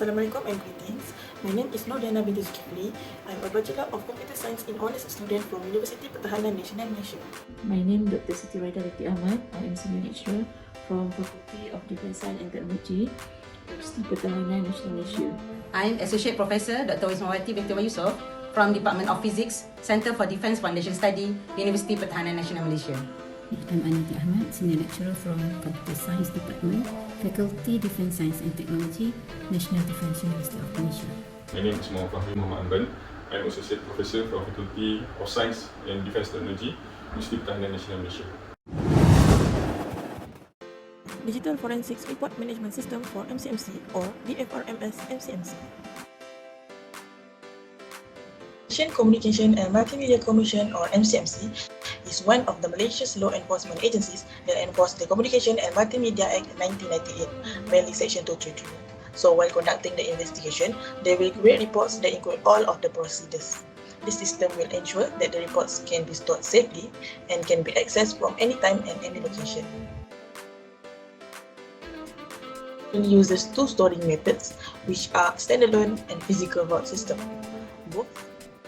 Assalamualaikum and greetings. My name is Nordiana binti Zulkifli. I'm a Bachelor of Computer Science in Honours student from Universiti Pertahanan Nasional, Malaysia. My name is Dr. Siti Rohaidah Ahmad. I am senior lecturer from Faculty of Defence Science and Technology, Universiti Pertahanan, Nasional, Malaysia. I'm Associate Professor Dr. Yusmawati binti Yusoff from Department of Physics, Center for Defence Foundation Study, Universiti Pertahanan Nasional, Malaysia. I'm Arniyati Ahmad, Senior Lecturer from Computer Science Department, Faculty Defence Science and Technology, National Defence University of Malaysia. My name is Fahmi Amran. I'm Associate Professor from Faculty of Science and Defence Technology, Universiti Pertahanan Nasional, Malaysia. Digital Forensics Report Management System for MCMC or DFRMS-MCMC. Communication and Multimedia Commission or MCMC is one of the Malaysia's law enforcement agencies that enforce the Communication and Multimedia Act 1998, mainly Section 233. So while conducting the investigation, they will create reports that include all of the procedures. This system will ensure that the reports can be stored safely and can be accessed from any time and any location. It uses two storing methods, which are standalone and physical vault system. Both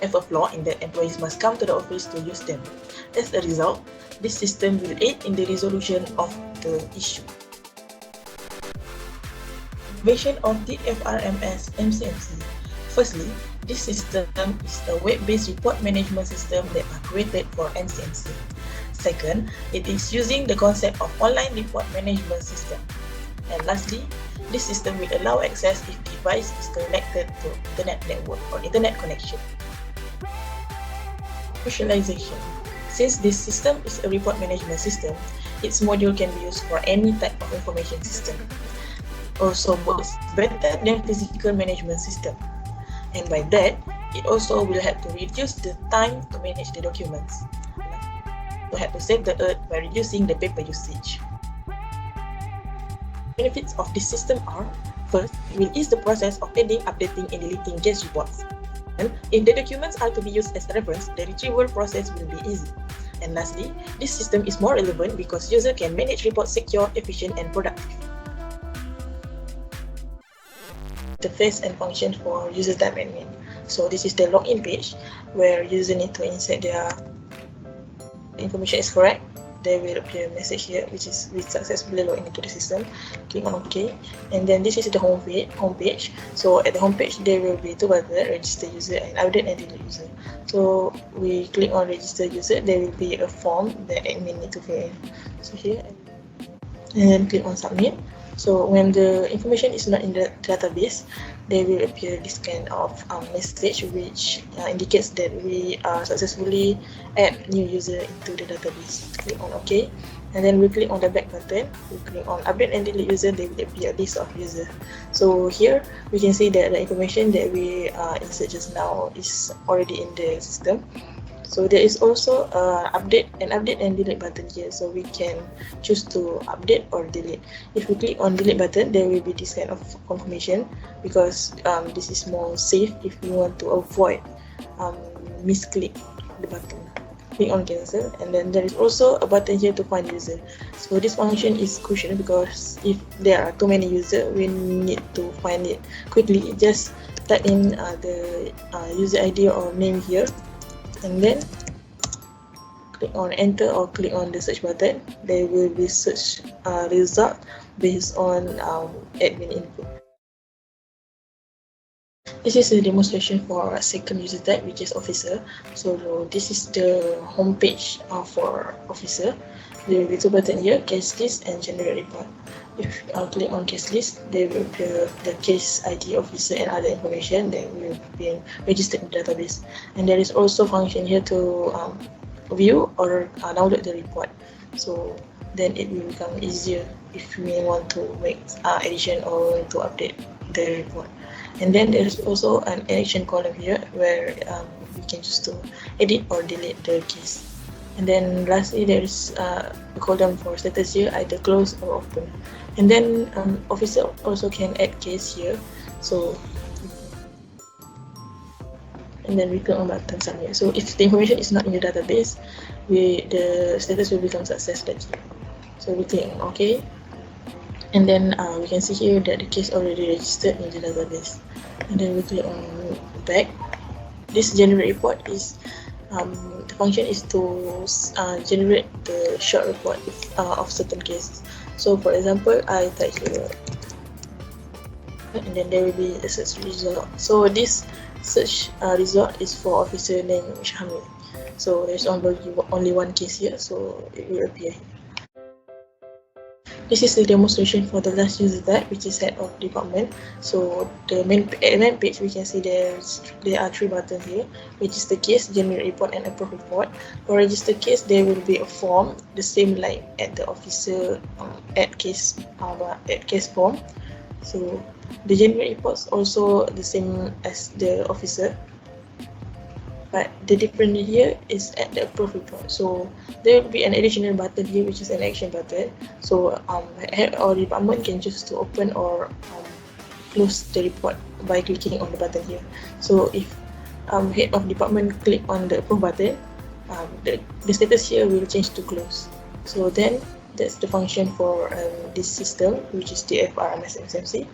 have a flaw in that employees must come to the office to use them. As a result, this system will aid in the resolution of the issue. Version of DFRMS-MCMC. Firstly, this system is a web-based report management system that are created for MCMC. Second, it is using the concept of online report management system. And lastly, this system will allow access if the device is connected to internet network or internet connection. Visualization. Since this system is a report management system, its module can be used for any type of information system. Also works better than physical management system. And by that, it also will help to reduce the time to manage the documents. To help to save the earth by reducing the paper usage. Benefits of this system are: first, it will ease the process of adding, updating, and deleting case reports. And if the documents are to be used as a reference, the retrieval process will be easy. And lastly, this system is more relevant because user can manage reports secure, efficient, and productive. Interface and function for user type admin. So this is the login page where user need to insert their information is correct. There will appear a message here which is we successfully log into the system. Click on OK, and then this is the home page. So at the home page there will be two buttons: register user and update and delete user. So we click on register user. There will be a form that admin need to fill in. So here, and then click on submit. So when the information is not in the database, there will appear this kind of message which indicates that we are successfully add new user into the database. Click on OK, and then we click on the back button. We click on update and delete user. There will appear a list of user. So here we can see that the information that we insert just now is already in the system. So there is also update and delete button here, so we can choose to update or delete. If we click on delete button, there will be this kind of confirmation because this is more safe if we want to avoid misclick the button. Click on cancel, and then there is also a button here to find user. So this function is crucial because if there are too many users, we need to find it quickly. Just type in the user ID or name here, and then click on enter or click on the search button. There will be search result based on admin input. This is a demonstration for a second user type, which is officer. So this is the home page for officer. There will be two buttons here: case list and generate report. If I click on case list, there will be the case ID, officer, and other information that will be registered in the database. And there is also function here to view or download the report. So then it will become easier if we want to make addition or to update the report. And then there is also an action column here where we can choose to edit or delete the case. And then lastly, there is a column for status here, either close or open. And then officer also can add case here. So, and then we click on button submit. So if the information is not in the database, the status will become success like here. So we click on OK, And then we can see here that the case already registered in the database. And then we click on back. This generate report is the function is to generate the short report of certain cases. So for example, I type here, and then there will be a search result. So this search result is for officer named Fahmi. So there's only one case here, so it will appear here. This is the demonstration for the last user type, which is head of department. So the main page, we can see there are 3 buttons here, which is the case, generate report, and approve report. For register case, there will be a form, the same like at the officer add case form. So the generate reports also the same as the officer, but the difference here is at the approve report. So there will be an additional button here, which is an action button. So head or department can choose to open or close the report by clicking on the button here. So if head of department click on the approve button, the status here will change to close. So then that's the function for this system, which is DFRMS-MCMC.